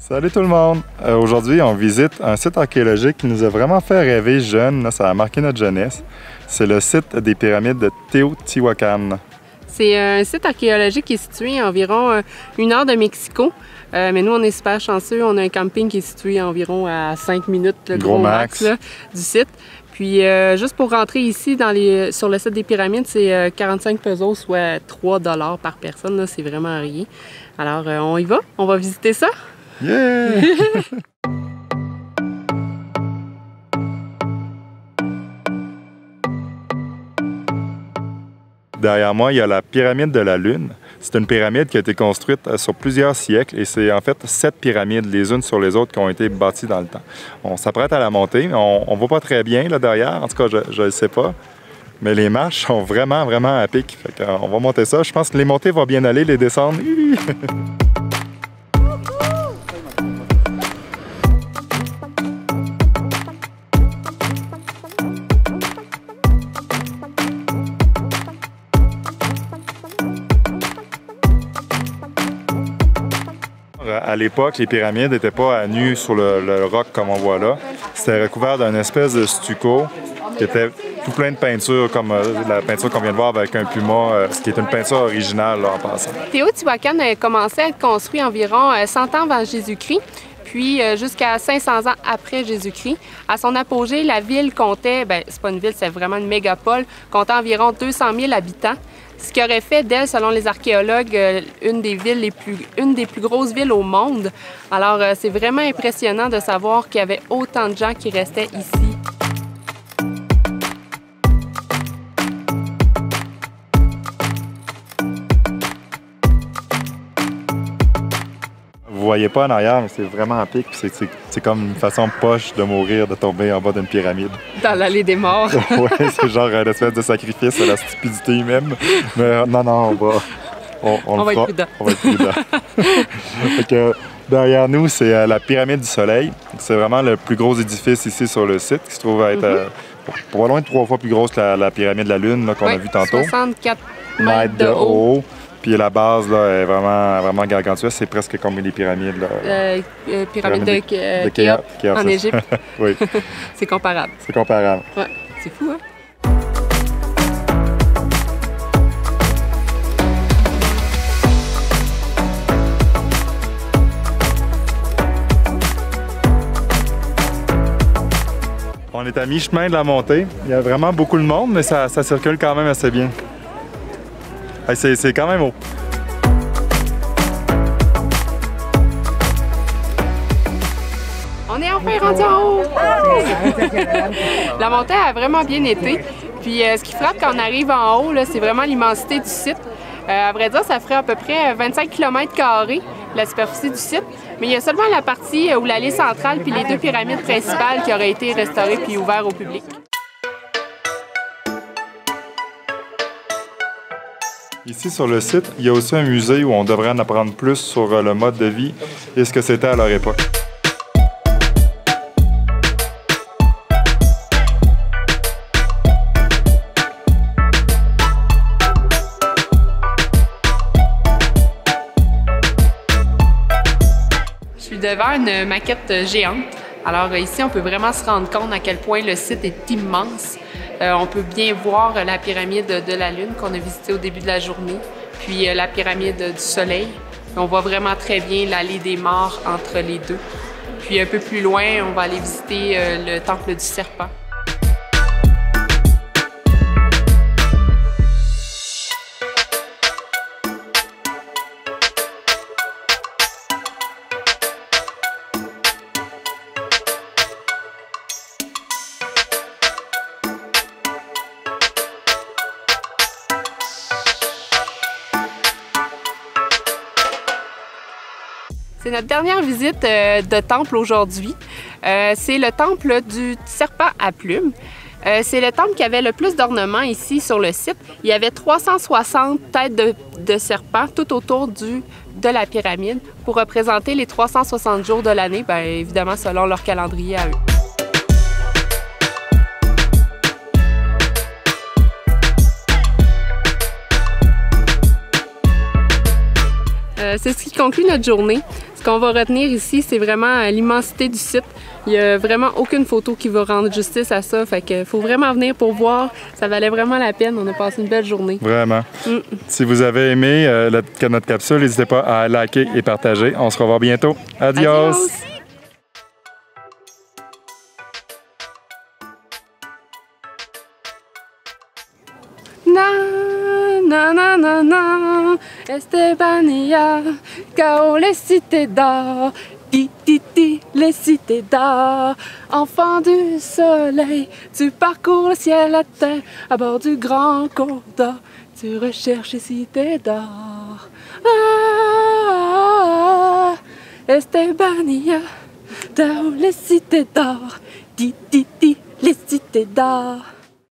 Salut tout le monde! Aujourd'hui, on visite un site archéologique qui nous a vraiment fait rêver jeunes. Là, ça a marqué notre jeunesse. C'est le site des pyramides de Teotihuacan. C'est un site archéologique qui est situé à environ 1 heure de Mexico. Mais nous, on est super chanceux. On a un camping qui est situé à environ à 5 minutes, le gros max là, du site. Puis, juste pour rentrer ici sur le site des pyramides, c'est 45 pesos, soit 3 $ par personne. C'est vraiment rien. Alors, on y va? On va visiter ça? Yeah! Derrière moi, il y a la pyramide de la Lune. C'est une pyramide qui a été construite sur plusieurs siècles et c'est en fait 7 pyramides, les unes sur les autres, qui ont été bâties dans le temps. On s'apprête à la monter. On ne voit pas très bien là derrière, en tout cas, je ne sais pas. Mais les marches sont vraiment à pic. Fait qu'on va monter ça. Je pense que les montées vont bien aller, les descendre. À l'époque, les pyramides n'étaient pas à nu sur le roc comme on voit là. C'était recouvert d'une espèce de stucco qui était tout plein de peinture, comme la peinture qu'on vient de voir avec un puma, ce qui est une peinture originale là, en passant. Teotihuacan a commencé à être construit environ 100 ans avant Jésus-Christ, puis jusqu'à 500 ans après Jésus-Christ. À son apogée, la ville comptait, c'est pas une ville, c'est vraiment une mégapole, comptait environ 200 000 habitants. Ce qui aurait fait d'elle, selon les archéologues, une des plus grosses villes au monde. Alors, c'est vraiment impressionnant de savoir qu'il y avait autant de gens qui restaient ici. Vous voyez pas en arrière, mais c'est vraiment à pic. C'est comme une façon poche de mourir, de tomber en bas d'une pyramide. Dans l'allée des morts. Oui, c'est genre une espèce de sacrifice à la stupidité humaine. Mais non, on va être prudent. On va être prudent. Fait que, derrière nous, c'est la pyramide du Soleil. C'est vraiment le plus gros édifice ici sur le site, qui se trouve à être pas loin de 3 fois plus grosse que la pyramide de la Lune qu'on a vu tantôt. 64 mètres de haut. Puis la base là, est vraiment gargantuesque. C'est presque comme les pyramides. Pyramide de Khéops en Égypte. Oui. C'est comparable. C'est comparable. Ouais, c'est fou, hein? On est à mi-chemin de la montée. Il y a vraiment beaucoup de monde, mais ça circule quand même assez bien. C'est quand même haut. On est enfin rendu en haut! La montée a vraiment bien été. Puis ce qui frappe quand on arrive en haut, c'est vraiment l'immensité du site. À vrai dire, ça ferait à peu près 25 km² la superficie du site. Mais il y a seulement la partie où l'allée centrale puis les 2 pyramides principales qui auraient été restaurées puis ouvertes au public. Ici, sur le site, il y a aussi un musée où on devrait en apprendre plus sur le mode de vie et ce que c'était à leur époque. Je suis devant une maquette géante. Alors ici, on peut vraiment se rendre compte à quel point le site est immense. On peut bien voir la pyramide de la Lune qu'on a visitée au début de la journée, puis la pyramide du Soleil. On voit vraiment très bien l'allée des morts entre les deux. Puis un peu plus loin, on va aller visiter le temple du serpent. C'est notre dernière visite de temple aujourd'hui. C'est le temple du serpent à plumes. C'est le temple qui avait le plus d'ornements ici sur le site. Il y avait 360 têtes de serpents tout autour de la pyramide pour représenter les 360 jours de l'année, évidemment selon leur calendrier à eux. C'est ce qui conclut notre journée. qu'on va retenir ici, c'est vraiment l'immensité du site. Il n'y a vraiment aucune photo qui va rendre justice à ça. Fait que faut vraiment venir pour voir. Ça valait vraiment la peine. On a passé une belle journée. Vraiment. Si vous avez aimé notre capsule, n'hésitez pas à liker et partager. On se revoit bientôt. Adios! Adios. Na na na na na, Estebanía, cao les cités d'or, ti ti ti, les cités d'or. Enfant du soleil, tu parcours le ciel à terre, à bord du grand cours d'or, tu recherches les cités d'or. Ah, Estebanía, cao les cités d'or, ti ti ti, les cités d'or.